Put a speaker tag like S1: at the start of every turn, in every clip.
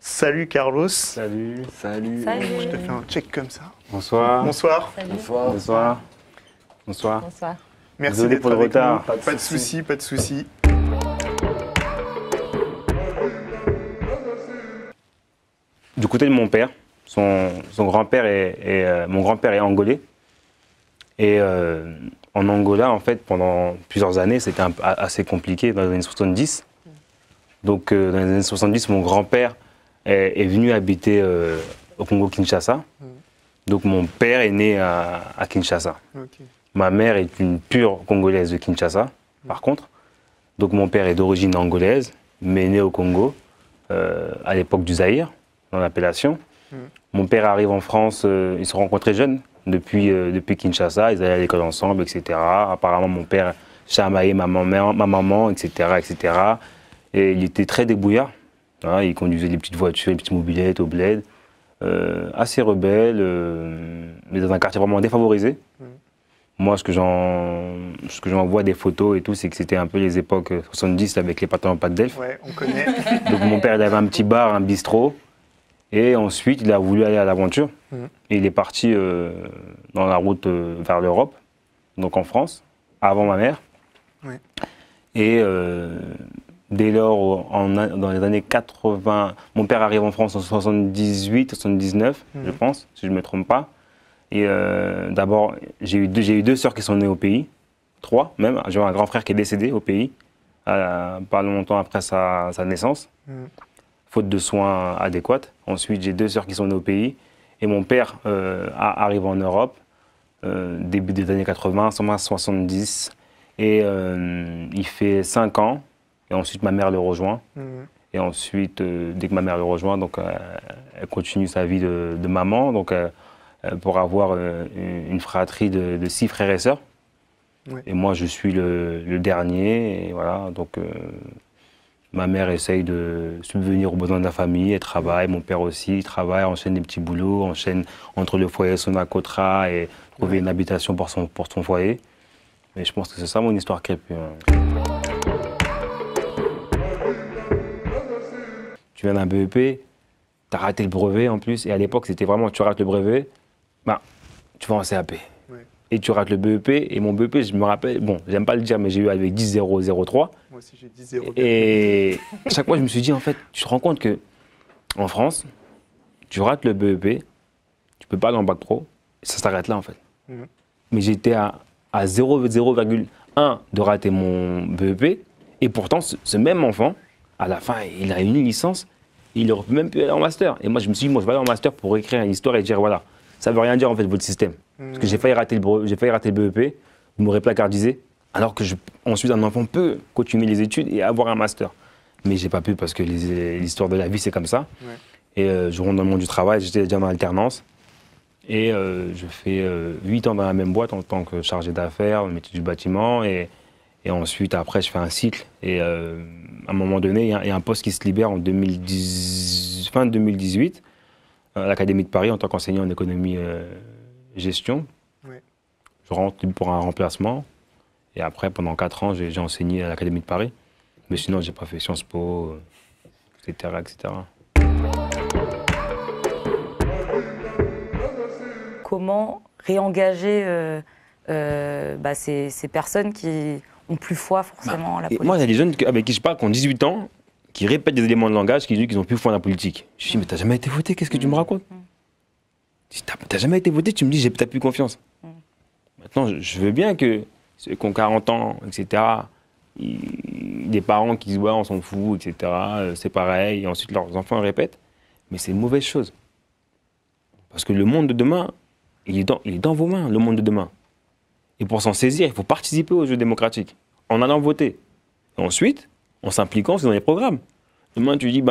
S1: Salut Carlos.
S2: Salut.
S3: Salut.
S1: Je te fais un check comme ça.
S2: Bonsoir.
S1: Bonsoir.
S3: Salut.
S2: Bonsoir. Bonsoir. Bonsoir.
S3: Bonsoir.
S1: Merci
S2: Désolé
S1: d'être
S2: pour le
S1: avec
S2: retard.
S1: nous. Pas de souci, pas de souci.
S2: Du côté de mon père, son grand-père mon grand-père est angolais. Et en Angola, en fait, pendant plusieurs années, c'était assez compliqué dans les années 70. Donc, dans les années 70, mon grand-père est venu habiter au Congo-Kinshasa. Donc, mon père est né à Kinshasa.
S1: Ok.
S2: Ma mère est une pure Congolaise de Kinshasa, par contre. Donc, mon père est d'origine angolaise, mais né au Congo, à l'époque du Zaïre, dans l'appellation. Mon père arrive en France, ils se rencontraient jeunes, depuis Kinshasa, ils allaient à l'école ensemble, etc. Apparemment, mon père chamaillait ma maman, etc., etc. Et il était très débrouillard. Hein, il conduisait des petites voitures, des petites mobylettes au bled. Assez rebelle, mais dans un quartier vraiment défavorisé. Moi, ce que j'en vois des photos et tout, c'est que c'était un peu les époques 70 avec les pantalons pas de Delphes.
S1: Ouais, on connaît.
S2: Donc mon père, il avait un petit bar, un bistrot. Et ensuite, il a voulu aller à l'aventure. Et il est parti dans la route vers l'Europe, donc en France, avant ma mère.
S1: Ouais.
S2: Et dès lors, dans les années 80, mon père arrive en France en 78, 79, je pense, si je ne me trompe pas. Et d'abord, j'ai eu deux sœurs qui sont nées au pays, 3 même. J'ai un grand frère qui est décédé au pays, pas longtemps après sa naissance, faute de soins adéquats. Ensuite, j'ai 2 sœurs qui sont nées au pays. Et mon père arrive en Europe, début des années 80, 70. Et il fait 5 ans. Et ensuite, ma mère le rejoint. Et ensuite, dès que ma mère le rejoint, donc, elle continue sa vie de maman. Donc, pour avoir une fratrie de 6 frères et sœurs. Ouais. Et moi, je suis le dernier. Et voilà, donc ma mère essaye de subvenir aux besoins de la famille. Elle travaille, mon père aussi, il travaille, enchaîne des petits boulots, enchaîne entre le foyer Sonacotra et trouver une habitation pour son foyer. Mais je pense que c'est ça mon histoire crépue. Tu viens d'un BEP, tu as raté le brevet en plus. Et à l'époque, c'était vraiment, tu rates le brevet, bah, tu vas en CAP. Ouais. Et tu rates le BEP. Et mon BEP, je me rappelle, bon, j'aime pas le dire, mais j'ai eu avec 10,003. Moi
S1: aussi, j'ai 10,0.
S2: Et à chaque fois, je me suis dit, en fait, tu te rends compte qu'en France, tu rates le BEP, tu peux pas aller en bac pro, et ça s'arrête là, en fait. Mais j'étais à 0,1 de rater mon BEP. Et pourtant, ce même enfant, à la fin, il a une licence, et il aurait même pu aller en master. Et moi, je me suis dit, moi, je vais aller en master pour écrire une histoire et dire, voilà, ça veut rien dire, en fait, votre système. Parce que j'ai failli rater le BEP, vous m'aurez placardisé, alors que ensuite, un enfant peut continuer les études et avoir un master. Mais j'ai pas pu parce que l'histoire de la vie, c'est comme ça. Ouais. Et je rentre dans le monde du travail, j'étais déjà en alternance. Et je fais 8 ans dans la même boîte en tant que chargé d'affaires, métier du bâtiment. Et ensuite, après, je fais un cycle. Et à un moment donné, il y a un poste qui se libère en fin 2018 à l'Académie de Paris en tant qu'enseignant en économie gestion. Ouais. Je rentre pour un remplacement. Et après, pendant 4 ans, j'ai enseigné à l'Académie de Paris. Mais sinon, j'ai pas fait Sciences Po, etc., etc.
S3: Comment réengager ces personnes qui ont plus foi forcément à la politique?
S2: Moi, il y a des jeunes avec qui je parle qui ont 18 ans, qui répètent des éléments de langage, qui disent qu'ils n'ont plus foi en la politique. Je dis, mais t'as jamais été voté, qu'est-ce que tu me racontes? T'as jamais été voté, tu me dis, t'as plus confiance. Maintenant, je veux bien que ceux qui ont 40 ans, etc., des parents qui disent, ouais, on s'en fout, etc., c'est pareil, et ensuite leurs enfants répètent, mais c'est une mauvaise chose. Parce que le monde de demain, il est dans vos mains, le monde de demain. Et pour s'en saisir, il faut participer au jeu démocratique, en allant voter. Et ensuite, en s'impliquant dans les programmes. Demain, tu dis,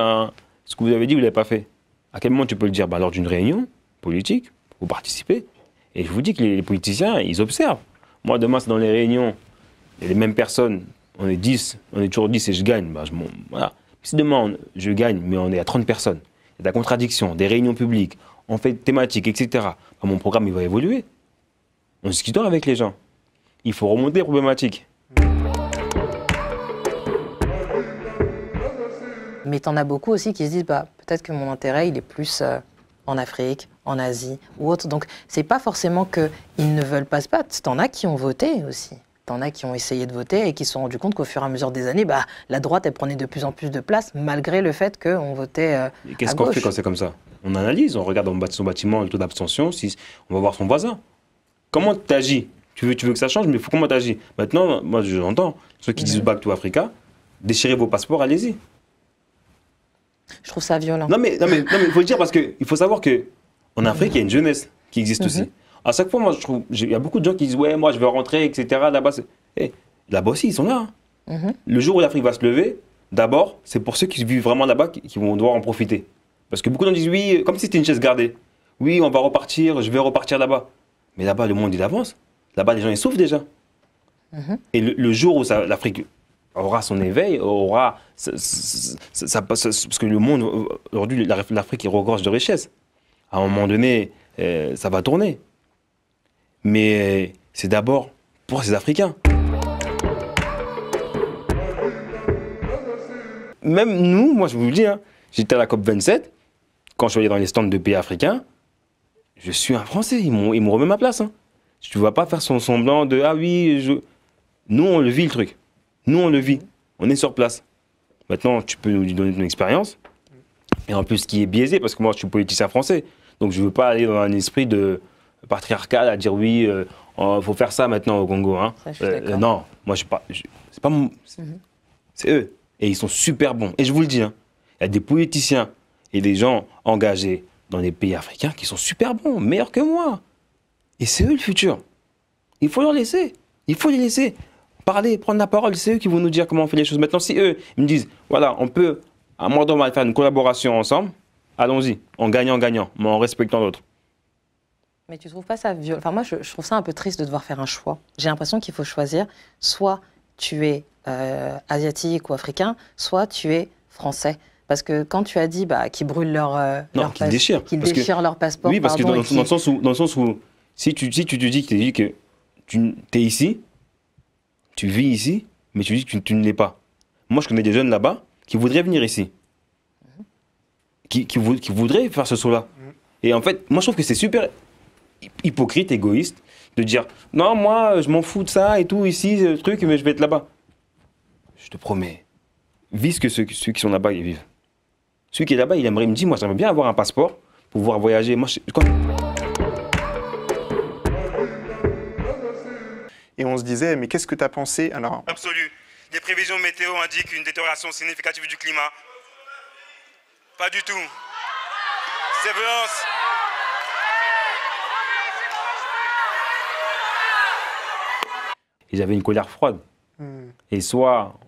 S2: ce que vous avez dit, vous ne l'avez pas fait. À quel moment tu peux le dire? Lors d'une réunion politique, vous participez. Et je vous dis que les politiciens, ils observent. Moi, demain, c'est dans les réunions, il y a les mêmes personnes, on est 10, on est toujours 10 et je gagne. Voilà. Si demain, je gagne, mais on est à 30 personnes, il y a de la contradiction, des réunions publiques, on fait thématiques, etc. Mon programme, il va évoluer. On discute avec les gens. Il faut remonter les problématiques.
S4: Mais t'en as beaucoup aussi qui se disent, peut-être que mon intérêt, il est plus en Afrique, en Asie ou autre. Donc, c'est pas forcément qu'ils ne veulent pas se battre. T'en as qui ont voté aussi. T'en as qui ont essayé de voter et qui se sont rendus compte qu'au fur et à mesure des années, la droite, elle prenait de plus en plus de place, malgré le fait qu'on votait à
S2: Qu'est-ce qu'on
S4: gauche.
S2: fait quand c'est comme ça? On analyse, on regarde son bâtiment, le taux d'abstention, on va voir son voisin. Comment tu agis? Tu veux que ça change, mais comment tu agis? Maintenant, moi, j'entends ceux qui disent Back to Africa, déchirez vos passeports, allez-y.
S4: Je trouve ça violent.
S2: Non, mais il faut le dire parce qu'il faut savoir qu'en Afrique, il y a une jeunesse qui existe aussi. À chaque fois, moi, je trouve, il y a beaucoup de gens qui disent ouais, moi, je veux rentrer, etc. Là-bas, là-bas aussi, ils sont là. Hein. Le jour où l'Afrique va se lever, d'abord, c'est pour ceux qui vivent vraiment là-bas qui vont devoir en profiter. Parce que beaucoup de gens disent oui, comme si c'était une chaise gardée. Oui, on va repartir, je vais repartir là-bas. Mais là-bas, le monde, il avance. Là-bas, les gens, ils souffrent déjà. Et le jour où l'Afrique aura son éveil, parce que le monde, aujourd'hui, l'Afrique, il regorge de richesses. À un moment donné, ça va tourner. Mais c'est d'abord pour ces Africains. Même nous, moi, je vous le dis, hein, j'étais à la COP27, quand je suis allé dans les stands de pays africains, je suis un Français, ils m'ont remis ma place. Hein. Tu ne vas pas faire son semblant de « Ah oui, Nous, on le vit, le truc. Nous, on le vit. On est sur place. Maintenant, tu peux nous donner ton expérience. Et en plus, ce qui est biaisé, parce que moi, je suis politicien français. Donc, je ne veux pas aller dans un esprit de patriarcal à dire « Oui, il faut faire ça maintenant au Congo. Hein. » Non, moi, c'est pas mon... C'est eux. Et ils sont super bons. Et je vous le dis, hein, il y a des politiciens et des gens engagés dans les pays africains qui sont super bons, meilleurs que moi. Et c'est eux le futur. Il faut leur laisser. Il faut les laisser parler, prendre la parole. C'est eux qui vont nous dire comment on fait les choses. Maintenant, si eux, ils me disent, voilà, on peut, à un moment donné, on va faire une collaboration ensemble, allons-y, en gagnant-gagnant, mais en respectant l'autre.
S4: Mais tu trouves pas ça violent? Enfin, moi, je trouve ça un peu triste de devoir faire un choix. J'ai l'impression qu'il faut choisir, soit tu es asiatique ou africain, soit tu es français. Parce que quand tu as dit qu'ils brûlent leur déchirent leur passeport,
S2: oui, parce que dans le sens où si tu te dis que tu es ici, tu vis ici, mais tu dis que tu ne l'es pas. Moi, je connais des jeunes là-bas qui voudraient venir ici, qui voudraient faire ce saut-là. Et en fait, moi, je trouve que c'est super hypocrite, égoïste, de dire non, moi, je m'en fous de ça et tout ici, ce truc, mais je vais être là-bas. Je te promets, vis ce que ceux qui sont là-bas ils vivent. Celui qui est là-bas, il me dit, moi, j'aimerais bien avoir un passeport pour pouvoir voyager. Moi,
S1: Et on se disait, mais qu'est-ce que tu as pensé alors?
S2: Absolu. Les prévisions météo indiquent une détérioration significative du climat. Pas du tout. C'est violence. Et j'avais une colère froide. Et soit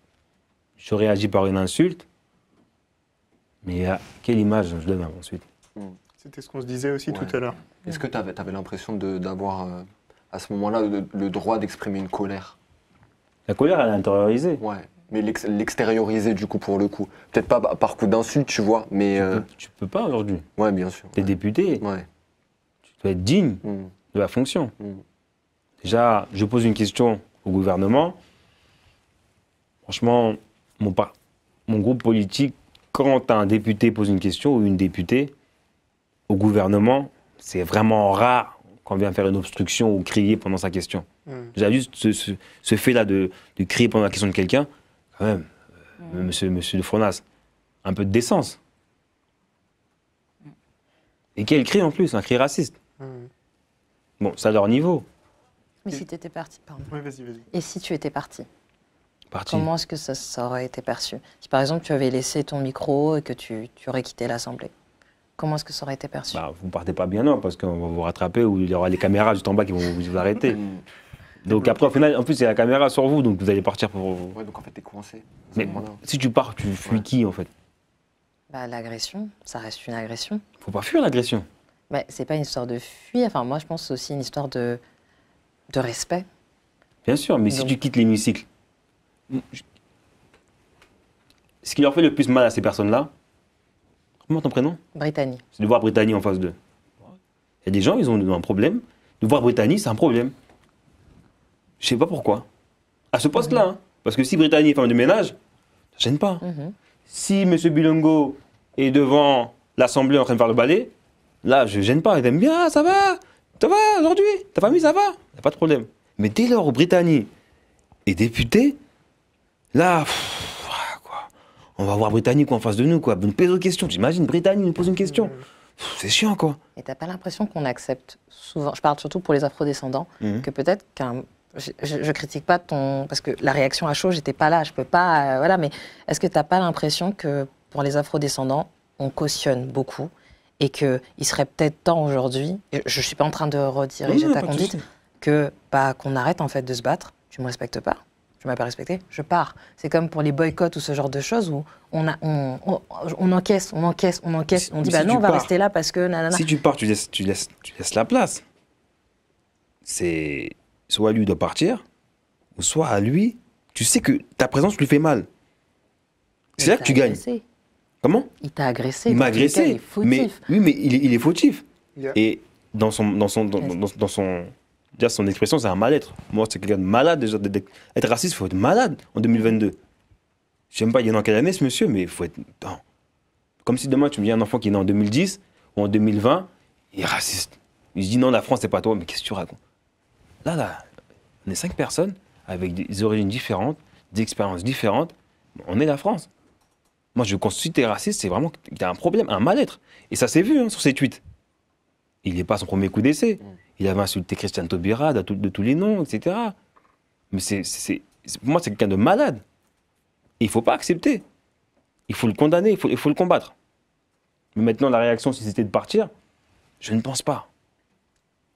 S2: je réagis par une insulte, mais quelle image je donne ensuite?
S1: C'était ce qu'on se disait aussi tout à l'heure.
S5: Est-ce que tu avais l'impression d'avoir, à ce moment-là, le droit d'exprimer une colère?
S2: La colère, elle est intériorisée.
S5: Ouais, mais l'extérioriser, du coup, pour le coup. Peut-être pas par coup d'insulte, tu vois, mais...
S2: Tu peux pas aujourd'hui.
S5: Ouais, bien sûr.
S2: T'es député.
S5: Ouais.
S2: Tu dois être digne de la fonction. Déjà, je pose une question au gouvernement. Franchement, mon groupe politique, quand un député pose une question ou une députée au gouvernement, c'est vraiment rare qu'on vienne faire une obstruction ou crier pendant sa question. Déjà juste ce fait-là de crier pendant la question de quelqu'un, quand même, monsieur de Fronas, un peu de décence. Et quel cri en plus, un cri raciste. Bon, c'est à leur niveau.
S4: Mais si tu étais parti, pardon.
S1: Oui, vas-y.
S4: Et si tu étais parti? Comment est-ce que ça aurait été perçu? Si par exemple tu avais laissé ton micro et que tu aurais quitté l'Assemblée, comment est-ce que ça aurait été perçu?
S2: Vous ne partez pas bien, non, parce qu'on va vous rattraper ou il y aura les caméras juste en bas qui vont vous arrêter. Donc après, au final, en plus, il y a la caméra sur vous, donc vous allez partir pour...
S5: Ouais, donc en fait, t'es coincé.
S2: Mais si tu pars, tu fuis qui, en fait?
S4: L'agression, ça reste une agression.
S2: Faut pas fuir l'agression.
S4: C'est pas une histoire de fuir, enfin moi je pense que c'est aussi une histoire de respect.
S2: Bien sûr, mais si tu quittes l'hémicycle, ce qui leur fait le plus mal à ces personnes-là, comment ton prénom?
S4: Brittany.
S2: C'est de voir Brittany en face d'eux. Il y a des gens, ils ont un problème. De voir Brittany, c'est un problème. Je sais pas pourquoi. À ce poste-là, hein. Parce que si Brittany est femme de ménage, ça gêne pas. Si M. Bilongo et devant l'Assemblée en train de faire le balai, là, je ne gêne pas. Ils aiment bien, ça va aujourd'hui, ta famille, ça va, il n'y a pas de problème. Mais dès lors, Brittany est député, là, quoi, on va voir Brittany en face de nous, quoi. Nous pose une question. T'imagines, Brittany nous pose une question. C'est chiant, quoi.
S4: Et t'as pas l'impression qu'on accepte souvent, je parle surtout pour les afrodescendants, que peut-être qu'un... Je critique pas ton... Parce que la réaction à chaud, j'étais pas là, je peux pas... voilà, mais est-ce que t'as pas l'impression que pour les afrodescendants, on cautionne beaucoup et qu'il serait peut-être temps aujourd'hui, et je suis pas en train de rediriger ta conduite, qu'on arrête en fait de se battre, tu me respectes pas, tu m'as pas respecté, je pars. C'est comme pour les boycotts ou ce genre de choses où on encaisse, on dit bah non, on va rester là parce que nanana.
S2: Si tu pars, tu laisses la place. C'est soit lui doit partir, ou soit à lui, tu sais que ta présence lui fait mal. C'est là que tu gagnes. Comment?
S4: Il t'a agressé.
S2: Il m'a agressé.
S4: Il est fautif.
S2: Mais il est fautif.
S1: Yeah.
S2: Et dans son expression, c'est un mal-être. Moi, c'est quelqu'un de malade déjà. Être raciste, il faut être malade en 2022. Je sais même pas, il est dans quelle année ce monsieur, mais il faut être... Non. Comme si demain, tu me dis un enfant qui est né en 2010 ou en 2020, il est raciste. Il se dit non, la France, c'est pas toi, mais qu'est-ce que tu racontes? Là, on est 5 personnes avec des origines différentes, des expériences différentes. On est la France. Moi, je considère que t'es raciste, c'est vraiment qu'il y a un problème, un mal-être. Et ça s'est vu sur ses tweets. Il n'est pas son premier coup d'essai. Il avait insulté Christiane Taubira de tous les noms, etc. Mais pour moi, c'est quelqu'un de malade. Et il ne faut pas accepter. Il faut le condamner, il faut le combattre. Mais maintenant, la réaction, si c'était de partir, je ne pense pas.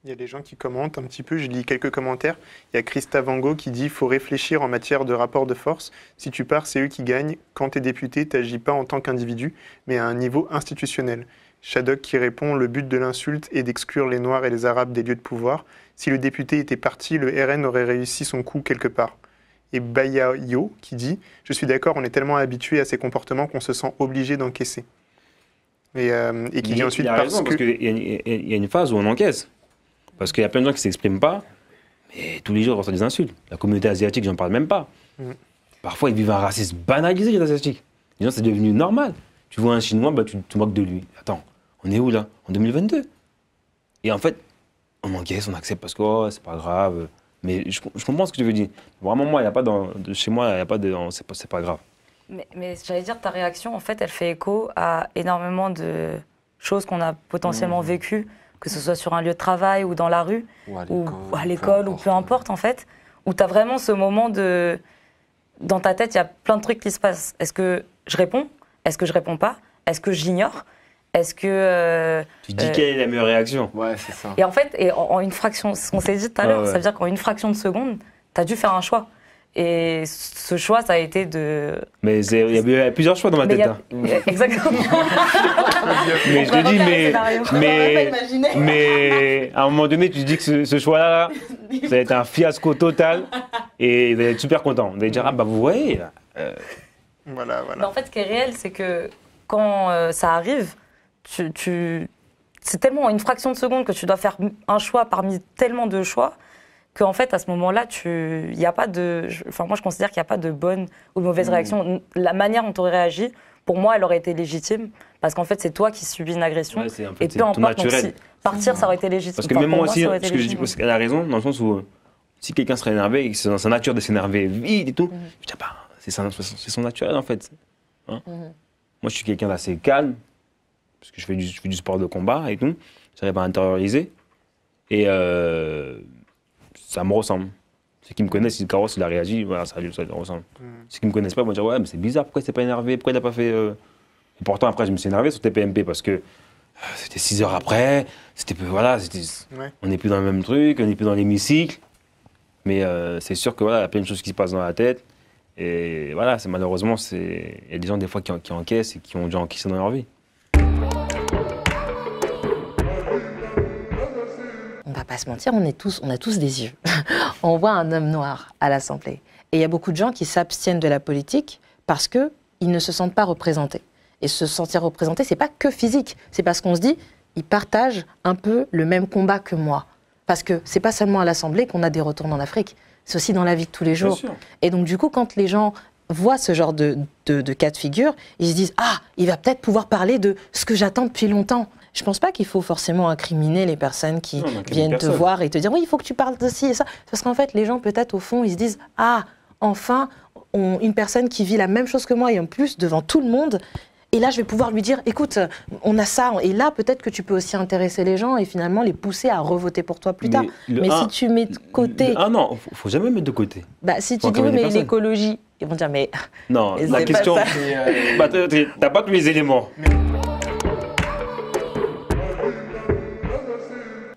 S1: Il y a des gens qui commentent un petit peu, je lis quelques commentaires. Il y a Christa Vango qui dit « Faut réfléchir en matière de rapport de force. Si tu pars, c'est eux qui gagnent. Quand tu es député, tu n'agis pas en tant qu'individu, mais à un niveau institutionnel. » Shadok qui répond « Le but de l'insulte est d'exclure les Noirs et les Arabes des lieux de pouvoir. Si le député était parti, le RN aurait réussi son coup quelque part. » Et Bayayo qui dit « Je suis d'accord, on est tellement habitué à ces comportements qu'on se sent obligé d'encaisser. » Et qui dit ensuite «
S2: Parce qu'il y a une phase où on encaisse. Parce qu'il y a plein de gens qui ne s'expriment pas, mais tous les jours, on reçoit des insultes. La communauté asiatique, j'en parle même pas. Parfois, ils vivent un racisme banalisé, les Asiatiques. Les gens, c'est devenu normal. Tu vois un Chinois, bah, tu te moques de lui. Attends, on est où là? En 2022. Et en fait, on encaisse, on accepte parce que oh, c'est pas grave. Mais je comprends ce que tu veux dire. Vraiment, moi, il y a pas chez moi, il n'y a pas de... C'est pas grave.
S3: Mais j'allais dire, ta réaction, en fait, elle fait écho à énormément de choses qu'on a potentiellement vécues, que ce soit sur un lieu de travail ou dans la rue, ou à l'école, ou peu importe, en fait, où tu as vraiment ce moment de... Dans ta tête, il y a plein de trucs qui se passent. Est-ce que je réponds? Est-ce que je réponds pas? Est-ce que j'ignore? Est-ce que...
S2: Tu dis quelle est la meilleure réaction?
S5: Ouais, c'est ça.
S3: Et en fait, en une fraction, ce qu'on s'est dit tout à l'heure, ça veut dire qu'en une fraction de seconde, tu as dû faire un choix. Et ce choix, ça a été de...
S2: Mais il y a plusieurs choix dans ma tête.
S3: Exactement.
S2: Mais je te dis, mais à un moment donné, tu te dis que ce choix-là, ça va être un fiasco total. Et vous allez être super content. Vous allez dire, ah bah vous voyez.
S1: Voilà.
S3: Mais en fait, ce qui est réel, c'est que quand ça arrive, c'est tellement une fraction de seconde que tu dois faire un choix parmi tellement de choix qu'en fait, à ce moment-là, il y a pas de... Enfin, moi, je considère qu'il n'y a pas de bonne ou de mauvaise réaction. La manière dont tu aurais réagi, pour moi, elle aurait été légitime. Parce qu'en fait, c'est toi qui subis une agression.
S2: Ouais, en fait,
S3: et peu importe, donc, si partir, ça aurait été légitime.
S2: Parce que même moi aussi, ce que je dis, parce qu'elle a raison, dans le sens où si quelqu'un serait énervé et que c'est dans sa nature de s'énerver vite et tout, je dis, bah, c'est son naturel, en fait. Hein. Moi, je suis quelqu'un d'assez calme, parce que je fais du sport de combat et tout. J'arrive à intérioriser. Et... ça me ressemble. Ceux qui me connaissent, si le carrosse il a réagi, voilà, ça lui ressemble. Ceux qui me connaissent pas, ils vont dire ouais, mais c'est bizarre, pourquoi il s'est pas énervé, pourquoi il n'a pas fait. Et pourtant, après, je me suis énervé sur TPMP parce que c'était 6 heures après, on n'est plus dans le même truc, on n'est plus dans l'hémicycle. Mais c'est sûr que voilà, il y a plein de choses qui se passent dans la tête. Et voilà, malheureusement, il y a des gens des fois qui encaissent et qui ont déjà encaissé dans leur vie.
S4: On va pas se mentir, on a tous des yeux. On voit un homme noir à l'Assemblée. Et il y a beaucoup de gens qui s'abstiennent de la politique parce qu'ils ne se sentent pas représentés. Et se sentir représenté, c'est pas que physique. C'est parce qu'on se dit, ils partagent un peu le même combat que moi. Parce que c'est pas seulement à l'Assemblée qu'on a des retours en Afrique, c'est aussi dans la vie de tous les jours. Et donc du coup, quand les gens voient ce genre de cas de figure, ils se disent « Ah, il va peut-être pouvoir parler de ce que j'attends depuis longtemps ». Je ne pense pas qu'il faut forcément incriminer les personnes qui viennent te voir et te dire « Oui, il faut que tu parles de ci et ça ». Parce qu'en fait, les gens, peut-être, au fond, ils se disent « Ah, enfin, une personne qui vit la même chose que moi et en plus devant tout le monde ». Et là, je vais pouvoir lui dire, écoute, on a ça. Et là, peut-être que tu peux aussi intéresser les gens et finalement les pousser à revoter pour toi plus tard. Mais si tu mets de côté...
S2: Ah non, il ne faut jamais mettre de côté.
S4: Bah, si tu dis, oui, mais l'écologie, ils vont dire, mais...
S2: Non, la question, bah, tu n'as pas tous les éléments.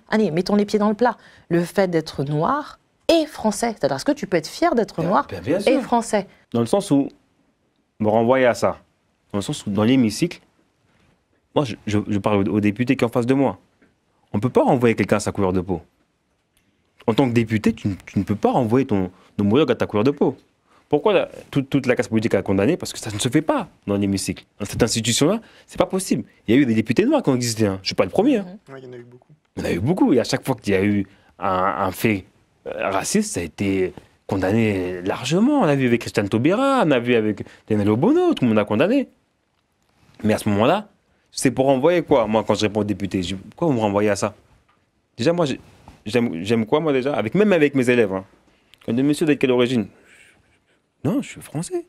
S4: Allez, mettons les pieds dans le plat. Le fait d'être noir et français. C'est-à-dire, est-ce que tu peux être fier d'être noir et français?
S2: Dans le sens où, me renvoyer à ça. Dans le sens où, dans l'hémicycle, moi, je parle aux députés qui sont en face de moi. On ne peut pas renvoyer quelqu'un à sa couleur de peau. En tant que député, tu ne peux pas renvoyer ton homologue à ta couleur de peau. Pourquoi toute la classe politique a condamné? Parce que ça ne se fait pas dans l'hémicycle. Dans cette institution-là, c'est pas possible. Il y a eu des députés noirs qui ont existé. Hein. Je ne suis pas le premier. Hein.
S1: Ouais, il y en a eu beaucoup.
S2: Il y en a eu beaucoup. Et à chaque fois qu'il y a eu un fait raciste, ça a été condamné largement. On a vu avec Christiane Taubira, on a vu avec Daniel Obono, tout le monde a condamné. Mais à ce moment-là, c'est pour renvoyer quoi? Moi, quand je réponds aux députés, pourquoi vous me renvoyez à ça? Déjà, moi, j'aime quoi, moi, déjà? Même avec mes élèves. Hein. Quand des messieurs, de quelle origine? Non, je suis français.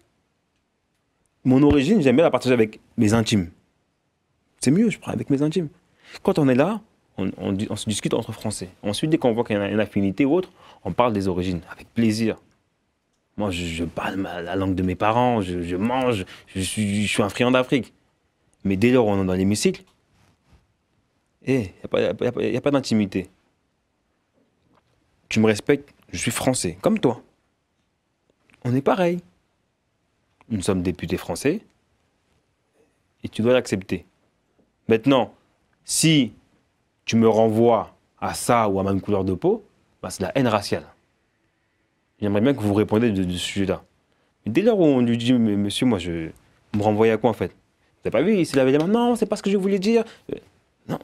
S2: Mon origine, j'aime bien la partager avec mes intimes. C'est mieux, je prends avec mes intimes. Quand on est là, on se discute entre Français. Ensuite, dès qu'on voit qu'il y a une affinité ou autre, on parle des origines, avec plaisir. Moi, je parle la langue de mes parents, je mange, je suis un friand d'Afrique. Mais dès lors où on est dans l'hémicycle, il n'y a pas d'intimité. Tu me respectes, je suis français, comme toi. On est pareil. Nous sommes députés français et tu dois l'accepter. Maintenant, si tu me renvoies à ça ou à ma couleur de peau, bah c'est la haine raciale. J'aimerais bien que vous répondiez de ce sujet-là. Mais dès lors où on lui dit, mais monsieur, moi, vous me renvoyez à quoi en fait? Vous n'avez pas vu, il s'est lavé les mains. Non, c'est pas ce que je voulais dire. Non.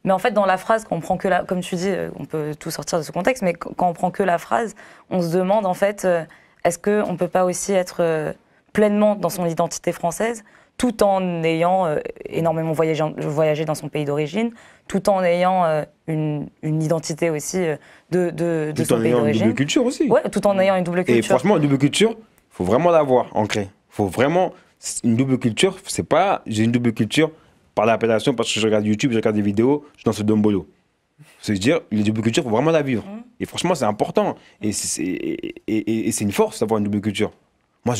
S3: Mais en fait, dans la phrase, quand on prend que la... Comme tu dis, on peut tout sortir de ce contexte, mais quand on prend que la phrase, on se demande en fait, est-ce qu'on ne peut pas aussi être pleinement dans son identité française, tout en ayant énormément voyagé dans son pays d'origine, tout en ayant une identité aussi de son pays d'origine. Tout en ayant une double
S2: culture aussi.
S3: Ouais, tout en ayant une double culture.
S2: Et franchement, une double culture, il faut vraiment l'avoir ancrée. Il faut vraiment... Une double culture, c'est pas... J'ai une double culture par l'appellation, parce que je regarde YouTube, je regarde des vidéos, je danse le dombolo. C'est-à-dire, les double culture, il faut vraiment la vivre. Et franchement, c'est important. Et c'est une force d'avoir une double culture. Moi,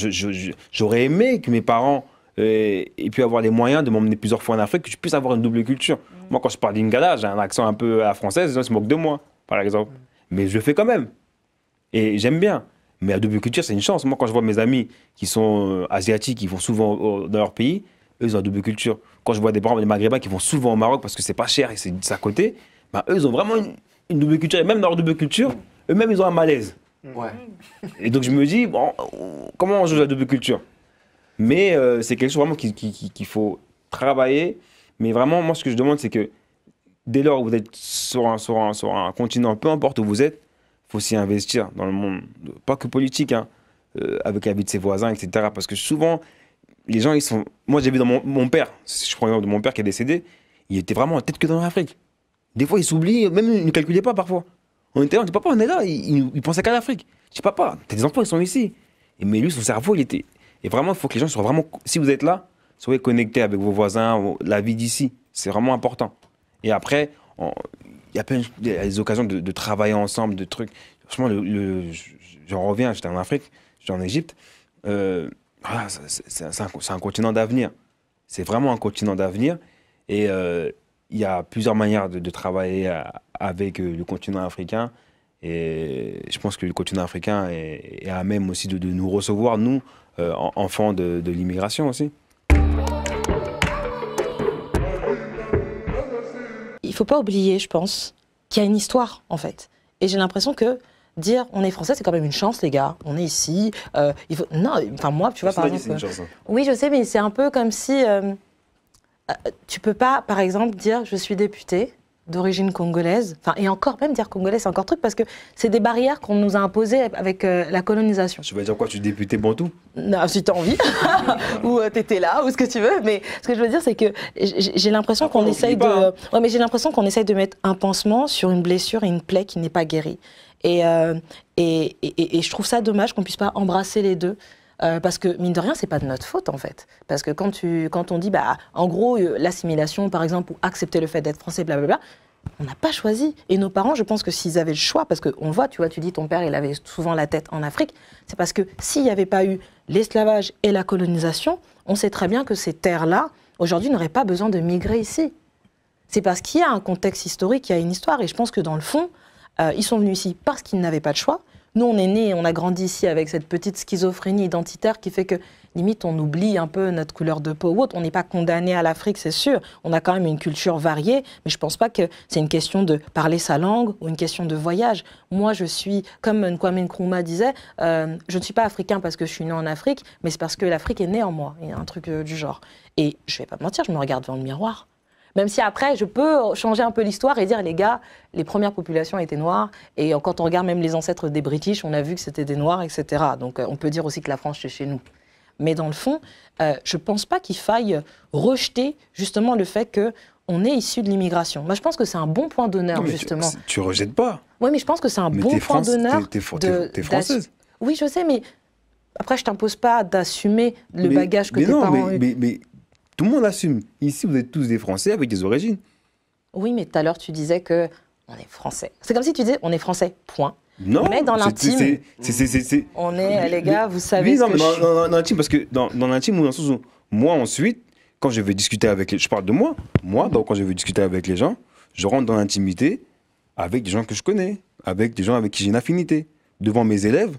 S2: j'aurais aimé que mes parents aient pu avoir les moyens de m'emmener plusieurs fois en Afrique, que je puisse avoir une double culture. Moi, quand je parle lingala, j'ai un accent un peu à la française, les gens se moquent de moi, par exemple. Mais je le fais quand même. Et j'aime bien. Mais la double culture, c'est une chance. Moi, quand je vois mes amis qui sont asiatiques, qui vont souvent dans leur pays, eux, ils ont la double culture. Quand je vois des Maghrébins qui vont souvent au Maroc parce que c'est pas cher et c'est à côté, ben, eux, ils ont vraiment une double culture. Et même dans leur double culture, eux-mêmes, ils ont un malaise.
S5: Ouais.
S2: Et donc, je me dis, bon, comment on joue la double culture? Mais c'est quelque chose vraiment qu'il faut travailler. Mais vraiment, moi, ce que je demande, c'est que dès lors où vous êtes sur un continent, peu importe où vous êtes, il faut s'y investir dans le monde, pas que politique, hein, avec la vie de ses voisins, etc. Parce que souvent, les gens, ils sont... Moi, j'ai vu dans mon père, si je prends l'exemple de mon père qui est décédé, il était vraiment en tête que dans l'Afrique. Des fois, il s'oublie, même il ne calculait pas parfois. On était là, on dit, papa, on est là, il pensait qu'à l'Afrique. Je dis, papa, t'as des enfants, ils sont ici. Mais lui, son cerveau, il était... Et vraiment, il faut que les gens soient vraiment... Si vous êtes là, soyez connectés avec vos voisins, la vie d'ici. C'est vraiment important. Et après, il y a plein des occasions de travailler ensemble, de trucs. Franchement, j'en reviens, j'étais en Afrique, j'étais en Égypte. Voilà, c'est un continent d'avenir. C'est vraiment un continent d'avenir. Et il y a plusieurs manières de travailler avec le continent africain. Et je pense que le continent africain est à même aussi de nous recevoir, nous, enfants de l'immigration aussi.
S4: Il ne faut pas oublier, je pense, qu'il y a une histoire, en fait. Et j'ai l'impression que dire on est français, c'est quand même une chance, les gars. On est ici. Il faut... Non, enfin moi, tu vois, par exemple...
S2: Une chance, hein.
S4: Oui, je sais, mais c'est un peu comme si... tu peux pas, par exemple, dire je suis député, d'origine congolaise, enfin, et encore, même dire congolais, c'est encore truc, parce que c'est des barrières qu'on nous a imposées avec la colonisation.
S2: Tu vas dire quoi, tu es député bantou?
S4: Non, si tu as envie, ou tu étais là, ou ce que tu veux, mais ce que je veux dire, c'est que j'ai l'impression qu'on essaye de... Ouais, mais j'ai l'impression qu'on essaye de mettre un pansement sur une blessure et une plaie qui n'est pas guérie. Et je trouve ça dommage qu'on puisse pas embrasser les deux. Parce que, mine de rien, c'est pas de notre faute, en fait. Parce que quand on dit, en gros, l'assimilation, par exemple, ou accepter le fait d'être français, blablabla, on n'a pas choisi. Et nos parents, je pense que s'ils avaient le choix, parce qu'on le voit, tu dis, ton père, il avait souvent la tête en Afrique, c'est parce que s'il n'y avait pas eu l'esclavage et la colonisation, on sait très bien que ces terres-là, aujourd'hui, n'auraient pas besoin de migrer ici. C'est parce qu'il y a un contexte historique, il y a une histoire, et je pense que dans le fond, ils sont venus ici parce qu'ils n'avaient pas de choix. Nous, on est nés, on a grandi ici avec cette petite schizophrénie identitaire qui fait que, limite, on oublie un peu notre couleur de peau ou autre. On n'est pas condamné à l'Afrique, c'est sûr. On a quand même une culture variée, mais je ne pense pas que c'est une question de parler sa langue ou une question de voyage. Moi, je suis, comme Kwame Nkrumah disait, je ne suis pas africain parce que je suis né en Afrique, mais c'est parce que l'Afrique est née en moi. Il y a un truc du genre. Et je ne vais pas me mentir, je me regarde devant le miroir. Même si après, je peux changer un peu l'histoire et dire, les gars, les premières populations étaient noires. Et quand on regarde même les ancêtres des British, on a vu que c'était des Noirs, etc. Donc on peut dire aussi que la France, c'est chez nous. Mais dans le fond, je ne pense pas qu'il faille rejeter justement le fait qu'on est issu de l'immigration. Moi, je pense que c'est un bon point d'honneur, justement.
S2: Tu ne rejettes pas.
S4: Oui, mais je pense que c'est un bon point d'honneur.
S2: T'es française.
S4: Oui, je sais, mais après, je ne t'impose pas d'assumer le bagage que tes parents ont eu.
S2: Mais tout le monde assume. Ici, vous êtes tous des Français avec des origines.
S4: Oui, mais tout à l'heure, tu disais qu'on est Français. C'est comme si tu disais on est Français, point.
S2: Non,
S4: mais dans l'intime, on est, les gars, vous savez
S2: oui,
S4: ce que
S2: dans l'intime, parce que dans l'intime, ou dans le sens où, moi, ensuite, quand je vais discuter avec les... Je parle de moi. Donc, quand je vais discuter avec les gens, je rentre dans l'intimité avec des gens que je connais, avec des gens avec qui j'ai une affinité. Devant mes élèves.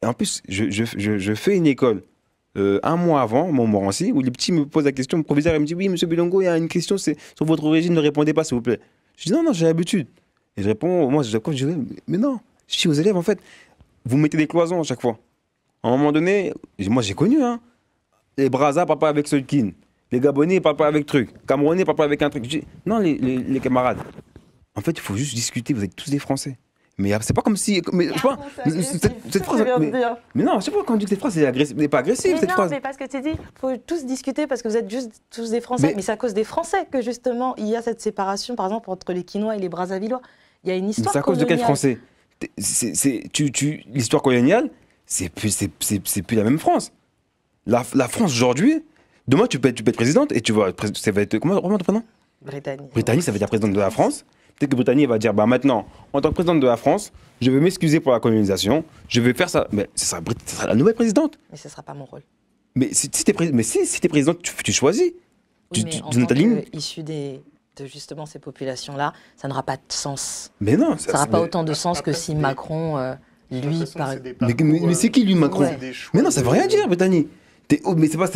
S2: Et en plus, je fais une école. Un mois avant Montmorency, où les petits me posent la question, le proviseur il me dit oui, monsieur Bilongo, il y a une question, c'est sur votre origine, ne répondez pas, s'il vous plaît. Je dis non, j'ai l'habitude. Et je réponds, moi, je dis mais non, je dis aux élèves, en fait, vous mettez des cloisons à chaque fois. À un moment donné, moi j'ai connu, hein, les Brazza, papa avec Solkin, les Gabonais, papa avec truc, Camerounais, papa avec un truc. Je dis, non, les camarades, en fait, il faut juste discuter, vous êtes tous des Français. Mais c'est pas comme si. Mais, je sais pas, cette phrase. Mais non, je sais pas, quand on dit que cette phrase n'est pas agressive, cette phrase.
S4: Mais parce que tu dis, il faut tous discuter parce que vous êtes juste tous des Français. Mais c'est à cause des Français que justement, il y a cette séparation, par exemple, entre les Quinois et les Brazzavillois. Il y a une histoire.
S2: C'est à cause de quel Français? L'histoire coloniale, c'est plus la même France. La France aujourd'hui, demain, tu peux être présidente et tu vas être. Comment ton prénom? Brittany, ça veut dire présidente de la France. Peut-être que Brittany va dire, maintenant, en tant que présidente de la France, je vais m'excuser pour la colonisation, je vais faire ça. Mais ce sera la nouvelle présidente.
S4: Mais ce ne sera pas mon rôle.
S2: Mais si tu es présidente, tu choisis.
S4: Oui, mais en tant qu'issu de justement ces populations-là, ça n'aura pas de sens.
S2: Mais non.
S4: Ça n'aura pas autant de sens que si Macron, lui, par exemple.
S2: Mais c'est qui, lui, Macron? Mais non, ça ne veut rien dire, Brittany. Mais c'est pas...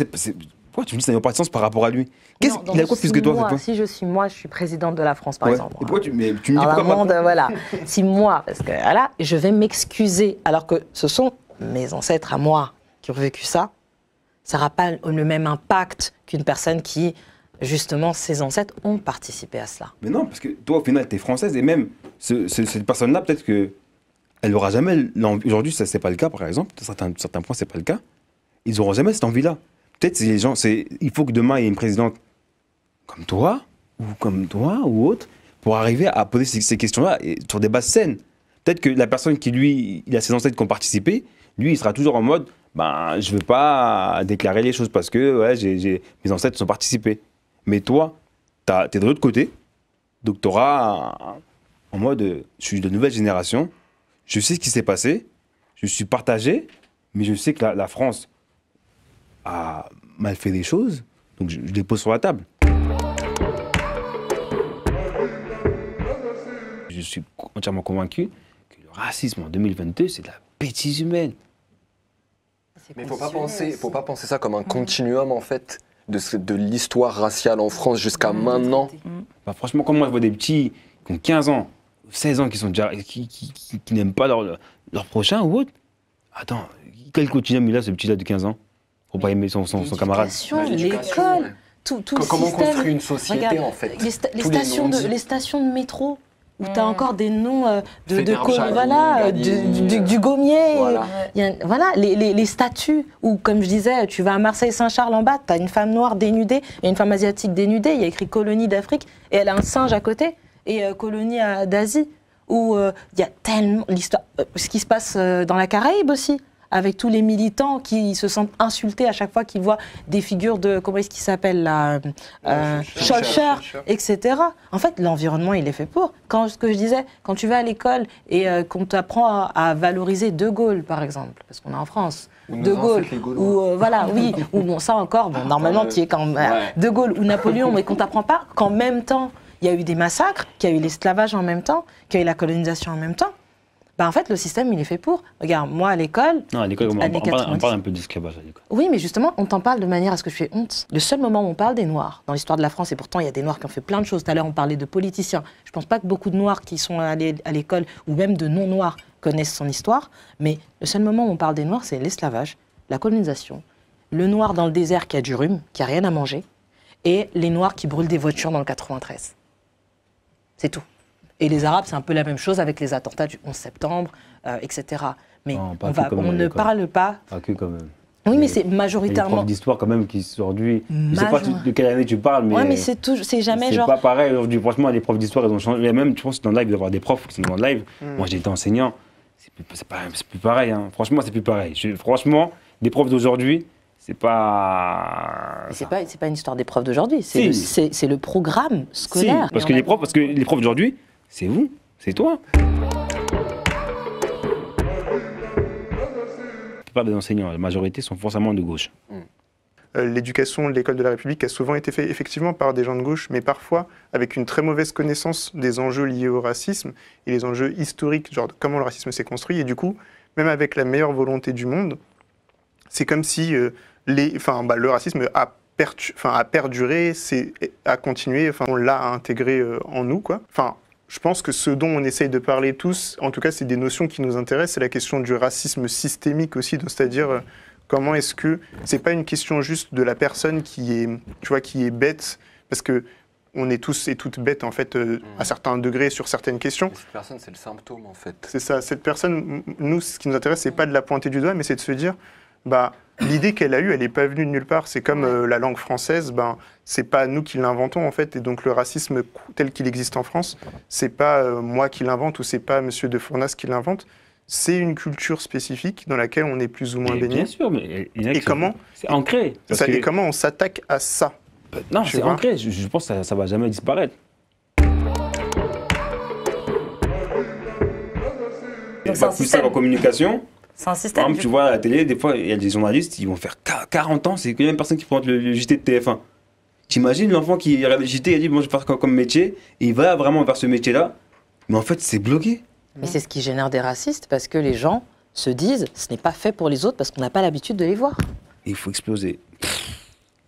S2: Pourquoi tu me dis que ça n'a pas de sens par rapport à lui? Il a quoi plus que toi?
S4: Si je suis présidente de la France, par exemple.
S2: Et pourquoi tu me dis pourquoi
S4: voilà. Si moi, parce que voilà, je vais m'excuser, alors que ce sont mes ancêtres à moi qui ont vécu ça, ça n'aura pas le même impact qu'une personne qui, justement, ses ancêtres ont participé à cela.
S2: Mais non, parce que toi, au final, tu es française, et même cette personne-là, peut-être qu'elle n'aura jamais l'envie. Aujourd'hui, ça, c'est pas le cas, par exemple. À certains points, c'est pas le cas. Ils n'auront jamais cette envie-là. Peut-être les gens, il faut que demain il y ait une présidente comme toi ou autre pour arriver à poser ces questions-là sur des bases saines. Peut-être que la personne qui lui, il a ses ancêtres qui ont participé, lui il sera toujours en mode, je veux pas déclarer les choses parce que mes ancêtres ont participé. Mais toi, t'es de l'autre côté, donc t'auras en mode, je suis de nouvelle génération, je sais ce qui s'est passé, je suis partagé, mais je sais que la France a mal fait des choses, donc je les pose sur la table. Je suis entièrement convaincu que le racisme en 2022, c'est de la bêtise humaine.
S5: Mais il ne faut pas penser ça comme un continuum, en fait, de l'histoire raciale en France jusqu'à maintenant.
S2: Franchement, quand moi je vois des petits qui ont 15 ans, 16 ans, qui n'aiment pas leur prochain ou autre, attends, quel continuum il a, ce petit-là de 15 ans? Pour pas aimer son camarade.
S4: L'école. tout
S5: Comment
S4: le système.
S5: on construit une société,
S4: Regarde,
S5: en fait.
S4: Les stations de métro, où tu as encore des noms du Gommier.
S5: Voilà.
S4: Voilà, les statues, où, comme je disais, tu vas à Marseille-Saint-Charles en bas, tu as une femme noire dénudée et une femme asiatique dénudée, il y a écrit colonie d'Afrique, et elle a un singe à côté, et colonie d'Asie, où il y a tellement l'histoire. Ce qui se passe dans la Caraïbe aussi, avec tous les militants qui se sentent insultés à chaque fois qu'ils voient des figures de, comment est-ce qu'il s'appelle là, Schulcher, etc. En fait, l'environnement, il est fait pour. Ce que je disais, quand tu vas à l'école et qu'on t'apprend à valoriser De Gaulle, par exemple, parce qu'on est en France, De Gaulle, ou voilà, oui, ou bon, ça encore, bon, normalement, tu es quand même De Gaulle ou Napoléon, mais qu'on t'apprend pas qu'en même temps, il y a eu des massacres, qu'il y a eu l'esclavage en même temps, qu'il y a eu la colonisation en même temps. Ben en fait, le système, il est fait pour. Regarde, moi, à l'école...
S2: Non, à l'école, on parle un peu d'esclavage à l'école.
S4: Oui, mais justement, on t'en parle de manière à ce que tu aies honte. Le seul moment où on parle des Noirs, dans l'histoire de la France, et pourtant, il y a des Noirs qui ont fait plein de choses. Tout à l'heure, on parlait de politiciens. Je ne pense pas que beaucoup de Noirs qui sont allés à l'école, ou même de non-Noirs, connaissent son histoire. Mais le seul moment où on parle des Noirs, c'est l'esclavage, la colonisation, le Noir dans le désert qui a du rhume, qui n'a rien à manger, et les Noirs qui brûlent des voitures dans le 93. C'est tout. Et les Arabes, c'est un peu la même chose avec les attentats du 11 septembre, etc. Mais
S2: non,
S4: on ne parle pas...
S2: Pas que quand même.
S4: Oui, mais c'est majoritairement...
S2: Il y a des profs d'histoire quand même qui aujourd'hui... Je ne sais pas de quelle année tu parles, mais...
S4: Oui, mais c'est jamais genre...
S2: C'est pas pareil aujourd'hui. Franchement, les profs d'histoire, ils ont changé. Et même, je pense que dans le live, il doit y avoir des profs qui sont dans le live. Moi, j'ai été enseignant. C'est plus pareil. Hein. Franchement, c'est plus pareil. Franchement, des profs d'aujourd'hui... C'est pas
S4: une histoire des profs d'aujourd'hui, c'est le programme scolaire.
S2: Si, parce que les profs d'aujourd'hui, c'est vous, c'est toi. La plupart des enseignants, la majorité, sont forcément de gauche.
S1: L'éducation de l'école de la République a souvent été faite effectivement par des gens de gauche, mais parfois avec une très mauvaise connaissance des enjeux liés au racisme et les enjeux historiques, genre de comment le racisme s'est construit. Et du coup, même avec la meilleure volonté du monde, c'est comme si... le racisme a perduré, a continué, on l'a intégré en nous, quoi. Je pense que ce dont on essaye de parler tous, en tout cas, c'est des notions qui nous intéressent, c'est la question du racisme systémique aussi, c'est-à-dire comment est-ce que c'est pas une question juste de la personne qui est bête, parce que on est tous et toutes bêtes en fait à certains degrés sur certaines questions.
S5: Mais cette personne, c'est le symptôme en fait.
S1: C'est ça, cette personne, nous, ce qui nous intéresse, c'est pas de la pointer du doigt, mais c'est de se dire, l'idée qu'elle a eue, elle n'est pas venue de nulle part. C'est comme la langue française, c'est pas nous qui l'inventons en fait. Et donc le racisme tel qu'il existe en France, c'est pas moi qui l'invente ou c'est pas Monsieur de Fournas qui l'invente. C'est une culture spécifique dans laquelle on est plus ou moins baigné.
S2: Bien sûr, mais
S1: comment
S2: c'est ancré.
S1: Et comment on s'attaque à ça?
S2: Non, c'est ancré. Je pense que ça va jamais disparaître.
S3: Donc c'est un
S2: plus ça en communication.
S3: C'est un système.
S2: Par exemple, tu vois à la télé, des fois, il y a des journalistes, ils vont faire 40 ans, c'est la même personne qui prend le JT de TF1. T'imagines l'enfant qui regarde le JT et dit, bon, je vais faire comme métier, et il va vraiment vers ce métier-là, mais en fait, c'est bloqué.
S4: Mais c'est ce qui génère des racistes, parce que les gens se disent, ce n'est pas fait pour les autres, parce qu'on n'a pas l'habitude de les voir.
S2: Et il faut exploser.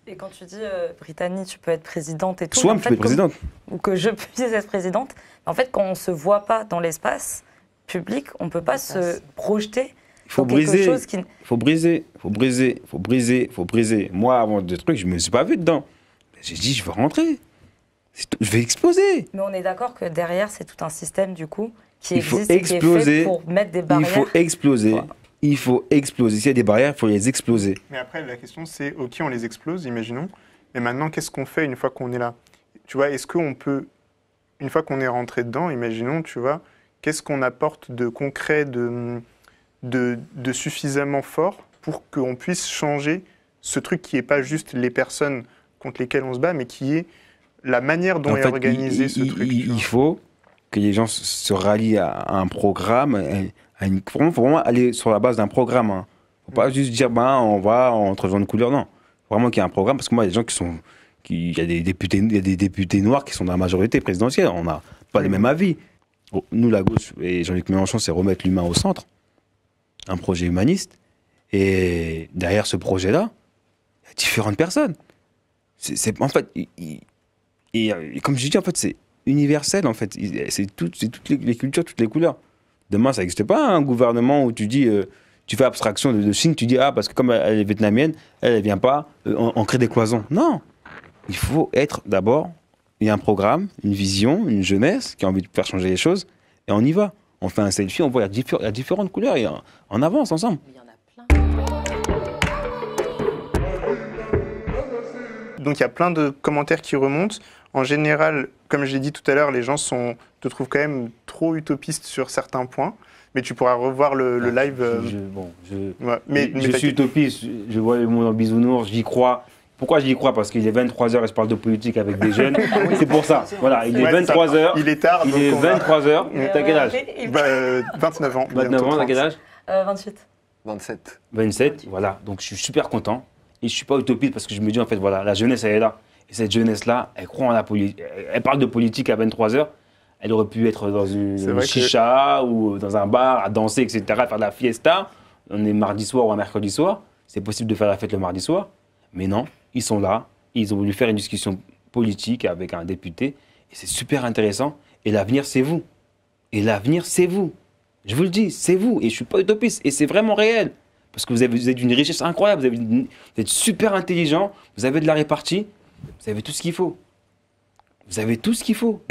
S3: Et quand tu dis, Brittany, tu peux être présidente et tout...
S2: Soit tu peux être présidente.
S3: Ou que je puisse être présidente, en fait, quand on ne se voit pas dans l'espace public, on ne peut pas se projeter...
S2: Il faut briser, faut briser. Moi, avant de trucs, je ne me suis pas vu dedans. J'ai dit, je vais rentrer. Je vais exploser.
S3: Mais on est d'accord que derrière, c'est tout un système, du coup, qui existe
S2: et
S3: qui est fait pour mettre des barrières.
S2: Il faut exploser. Ouais. Il faut exploser. S'il y a des barrières, il faut les exploser.
S1: Mais après, la question, c'est, OK, on les explose, imaginons. Mais maintenant, qu'est-ce qu'on fait une fois qu'on est là? Tu vois, est-ce qu'on peut, une fois qu'on est rentré dedans, imaginons, tu vois, qu'est-ce qu'on apporte de concret, de suffisamment fort pour qu'on puisse changer ce truc qui n'est pas juste les personnes contre lesquelles on se bat, mais qui est la manière dont est organisé ce truc.
S2: Il faut que les gens se rallient à un programme, il faut vraiment aller sur la base d'un programme. Il ne faut pas juste dire, on va entre gens de couleur, non. Vraiment qu'il y ait un programme, parce que moi, il y a des gens il y a des députés noirs qui sont dans la majorité présidentielle, on n'a pas les mêmes avis. Nous, la gauche, et Jean-Luc Mélenchon, c'est remettre l'humain au centre. Un projet humaniste, et derrière ce projet-là, il y a différentes personnes. En fait, comme je dis, en fait, c'est universel, en fait. C'est toutes les cultures, toutes les couleurs. Demain, ça n'existe pas un gouvernement où tu dis, tu fais abstraction de Chine, tu dis, parce que comme elle est vietnamienne, elle ne vient pas, on crée des cloisons. Non. il faut être d'abord, il y a un programme, une vision, une jeunesse qui a envie de faire changer les choses, et on y va. On fait un selfie, on voit, il y a différentes couleurs, et on avance ensemble.
S4: Il y en a plein.
S1: Donc il y a plein de commentaires qui remontent. En général, comme je l'ai dit tout à l'heure, les gens te trouvent quand même trop utopiste sur certains points. Mais tu pourras revoir le live.
S2: Je suis utopiste, je vois le monde en bisounours, j'y crois. Pourquoi j'y crois? Parce qu'il est 23h et je parle de politique avec des jeunes. C'est pour ça. Voilà, il est 23h.
S1: Il est tard.
S2: Il est 23h. T'as quel âge?
S1: 29 ans.
S2: 29 ans, t'as quel âge?
S3: 28.
S5: 27.
S2: 27, voilà. Donc je suis super content. Et je ne suis pas utopiste parce que je me dis, en fait, voilà, la jeunesse, elle est là. Et cette jeunesse-là, elle croit en la politique. Elle parle de politique à 23h. Elle aurait pu être dans une chicha ou dans un bar, à danser, etc., à faire de la fiesta. On est mardi soir ou un mercredi soir. C'est possible de faire la fête le mardi soir. Mais non, ils sont là. Ils ont voulu faire une discussion politique avec un député. Et c'est super intéressant. Et l'avenir, c'est vous. Et l'avenir, c'est vous. Je vous le dis, c'est vous. Et je ne suis pas utopiste. Et c'est vraiment réel. Parce que vous êtes d'une richesse incroyable. Vous êtes super intelligent. Vous avez de la répartie. Vous avez tout ce qu'il faut. Vous avez tout ce qu'il faut.